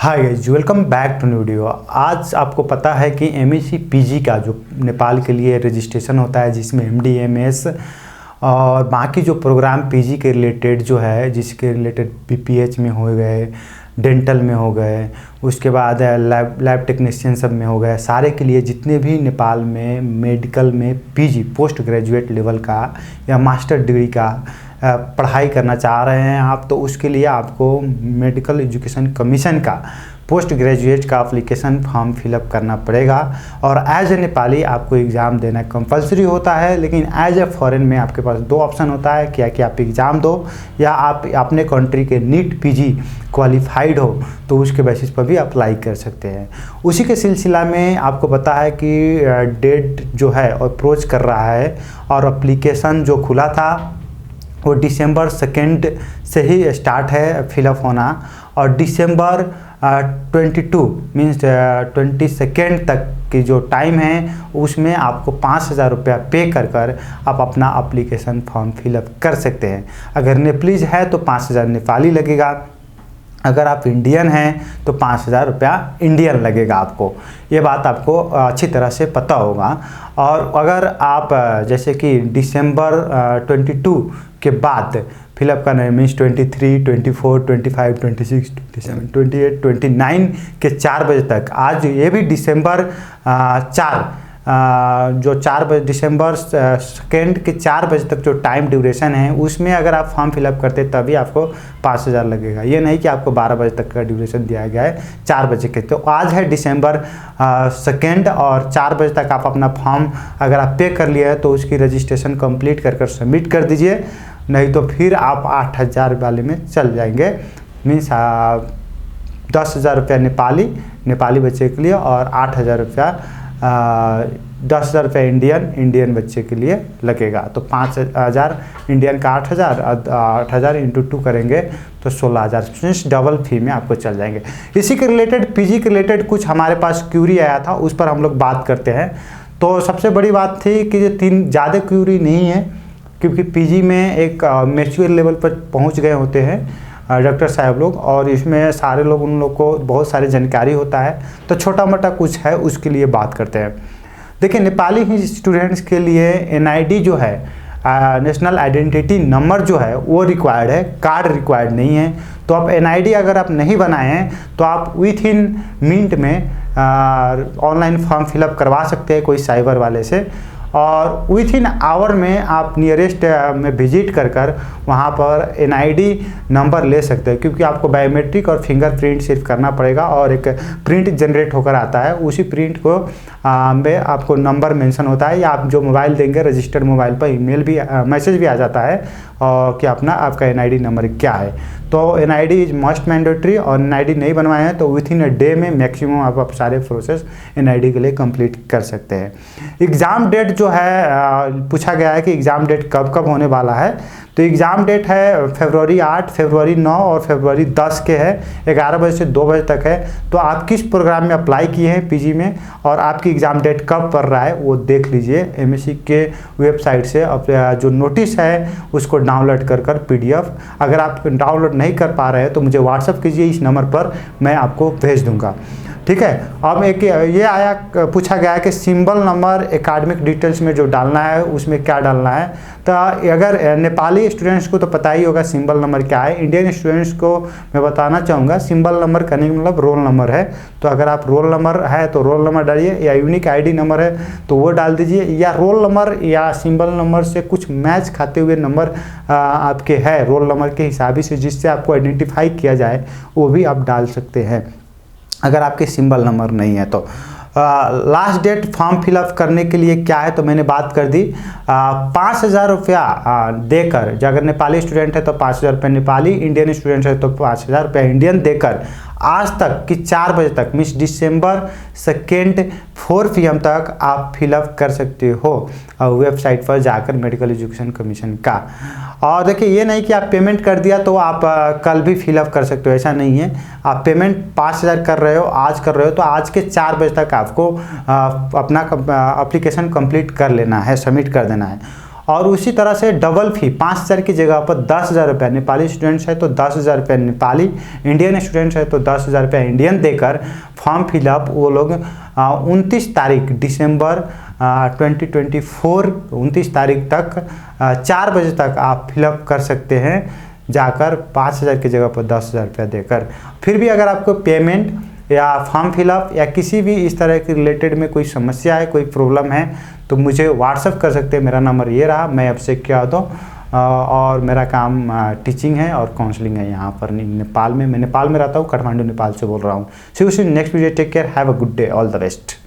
Hi guys, welcome back to new video. आज आपको पता है कि एमएससी पीजी का जो नेपाल के लिए रजिस्ट्रेशन होता है, जिसमें एमडीएमएस और बाकी जो प्रोग्राम पीजी के रिलेटेड जो है, जिसके रिलेटेड बीपीएच में हो गए, डेंटल में हो गए, उसके बाद लैब टेक्नीशियन सब में हो गए, सारे के लिए जितने भी नेपाल में मेडिकल में पीजी पोस्ट ग्रेजुएट लेवल का या मास्टर डिग्री का पढ़ाई करना चाह रहे हैं आप, तो उसके लिए आपको मेडिकल एजुकेशन कमीशन का पोस्ट ग्रेजुएट का एप्लीकेशन फॉर्म फिलअप करना पड़ेगा। और एज ए नेपाली आपको एग्ज़ाम देना कंपलसरी होता है, लेकिन एज ए फॉरेन में आपके पास दो ऑप्शन होता है, क्या कि आप एग्ज़ाम दो या आप अपने कंट्री के नीट पीजी क्वालिफाइड हो तो उसके बेसिस पर भी अप्लाई कर सकते हैं। उसी के सिलसिला में आपको पता है कि डेट जो है अप्रोच कर रहा है और एप्लीकेशन जो खुला था वो दिसंबर 2 से ही स्टार्ट है फिलअप होना, और दिसंबर 22 मीन्स 22 तक की जो टाइम है उसमें आपको 5,000 रुपया पे कर आप अपना एप्लीकेशन फॉर्म फिलअप कर सकते हैं। अगर नेपालीज है तो 5,000 नेपाली लगेगा, अगर आप इंडियन हैं तो 5,000 रुपया इंडियन लगेगा आपको। ये बात आपको अच्छी तरह से पता होगा। और अगर आप जैसे कि दिसंबर 22 के बाद फिलअप करना है, मीन्स 23, 24, 25, 26, 27, 28, 29 के 4 बजे तक, आज ये भी दिसंबर 4 जो 4 बजे दिसंबर 2 के 4 बजे तक जो टाइम ड्यूरेशन है उसमें अगर आप फॉर्म फिलअप करते तभी आपको 5,000 लगेगा। ये नहीं कि आपको 12 बजे तक का ड्यूरेशन दिया गया है, 4 बजे के। तो आज है दिसंबर 2 और 4 बजे तक आप अपना फॉर्म अगर आप पे कर लिया है तो उसकी रजिस्ट्रेशन कंप्लीट कर सबमिट कर दीजिए, नहीं तो फिर आप 8,000 वाले में चल जाएंगे। मीन्स 10,000 रुपया नेपाली बच्चे के लिए और 8,000 रुपया 10,000 रुपये इंडियन बच्चे के लिए लगेगा। तो 5,000 इंडियन का 8,000, 8,000 इंटू 2 करेंगे तो 16,000, मीन्स डबल फी में आपको चल जाएंगे। इसी के रिलेटेड पीजी के रिलेटेड कुछ हमारे पास क्यूरी आया था, उस पर हम लोग बात करते हैं। तो सबसे बड़ी बात थी कि ये 3 ज़्यादा क्यूरी नहीं है, क्योंकि पीजी में एक मैच्योर लेवल पर पहुंच गए होते हैं डॉक्टर साहब लोग, और इसमें सारे लोग उन लोग को बहुत सारी जानकारी होता है। तो छोटा मोटा कुछ है उसके लिए बात करते हैं। देखिए, नेपाली ही स्टूडेंट्स के लिए एनआईडी जो है, नेशनल आइडेंटिटी नंबर जो है वो रिक्वायर्ड है, कार्ड रिक्वायर्ड नहीं है। तो आप एनआईडी अगर आप नहीं बनाए हैं तो आप विथ इन मिनट में ऑनलाइन फॉर्म फिलअप करवा सकते हैं कोई साइबर वाले से, और विथ इन आवर में आप नियरेस्ट में विजिट कर वहाँ पर एनआईडी नंबर ले सकते हैं, क्योंकि आपको बायोमेट्रिक और फिंगरप्रिंट सिर्फ करना पड़ेगा और एक प्रिंट जनरेट होकर आता है। उसी प्रिंट को में आपको नंबर मेंशन होता है, या आप जो मोबाइल देंगे रजिस्टर्ड मोबाइल पर ईमेल भी मैसेज भी आ जाता है और कि आपका एनआईडी नंबर क्या है। तो एनआईडी इज मस्ट मैंडेटरी, और एनआईडी नहीं बनवाए हैं तो विथ इन अ डे में मैक्सिमम आप सारे प्रोसेस एनआईडी के लिए कंप्लीट कर सकते हैं। एग्ज़ाम डेट जो है पूछा गया है कि एग्ज़ाम डेट कब होने वाला है, तो एग्ज़ाम डेट है फरवरी 8, फरवरी 9 और फरवरी 10 के है, 11 बजे से 2 बजे तक है। तो आप किस प्रोग्राम में अप्लाई किए हैं पीजी में और आपकी एग्ज़ाम डेट कब पड़ रहा है वो देख लीजिए एमएससी के वेबसाइट से। जो नोटिस है उसको डाउनलोड कर पीडीएफ, अगर आप डाउनलोड नहीं कर पा रहे हैं तो मुझे व्हाट्सअप कीजिए, इस नंबर पर मैं आपको भेज दूँगा, ठीक है। अब एक ये पूछा गया है कि सिंबल नंबर एकेडमिक डिटेल्स में जो डालना है उसमें क्या डालना है। तो अगर नेपाली स्टूडेंट्स को तो पता ही होगा सिंबल नंबर क्या है, इंडियन स्टूडेंट्स को मैं बताना चाहूँगा सिंबल नंबर करने का मतलब रोल नंबर है। तो अगर आप रोल नंबर है तो रोल नंबर डालिए, या यूनिक आईडी नंबर है तो वो डाल दीजिए, या रोल नंबर या सिंबल नंबर से कुछ मैच खाते हुए नंबर आपके है रोल नंबर के हिसाब से, जिससे आपको आइडेंटिफाई किया जाए, वो भी आप डाल सकते हैं अगर आपके सिंबल नंबर नहीं है तो। लास्ट डेट फॉर्म फिलअप करने के लिए क्या है तो मैंने बात कर दी। 5,000 रुपया देकर, जो अगर नेपाली स्टूडेंट है तो 5,000 रुपये नेपाली, इंडियन स्टूडेंट है तो 5,000 रुपया इंडियन देकर आज तक कि 4 बजे तक, मीन्स दिसंबर 2 4 PM तक आप फिलअप कर सकते हो वेबसाइट पर जाकर मेडिकल एजुकेशन कमीशन का। और देखिए, ये नहीं कि आप पेमेंट कर दिया तो आप कल भी फिलअप कर सकते हो, ऐसा नहीं है। आप पेमेंट 5,000 कर रहे हो, आज कर रहे हो, तो आज के 4 बजे तक आपको अपना एप्लीकेशन कंप्लीट कर लेना है, सबमिट कर देना है। और उसी तरह से डबल फी 5,000 की जगह पर 10,000 रुपये, नेपाली स्टूडेंट्स है तो 10,000 रुपये नेपाली, इंडियन स्टूडेंट्स है तो 10,000 रुपये इंडियन देकर फॉर्म फिलअप वो लोग 29 तारीख दिसंबर 2024 29 तारीख तक 4 बजे तक आप फिलअप कर सकते हैं जाकर 5,000 की जगह पर 10,000 रुपये देकर। फिर भी अगर आपको पेमेंट या फॉर्म फिलअप या किसी भी इस तरह के रिलेटेड में कोई समस्या है, कोई प्रॉब्लम है तो मुझे व्हाट्सअप कर सकते हैं। मेरा नंबर ये रहा, मैं आपसे क्या दूँ, और मेरा काम टीचिंग है और काउंसलिंग है यहाँ पर नेपाल में। मैं नेपाल में रहता हूँ, काठमांडू नेपाल से बोल रहा हूँ। See you soon next video, take care, have a good day, all the best.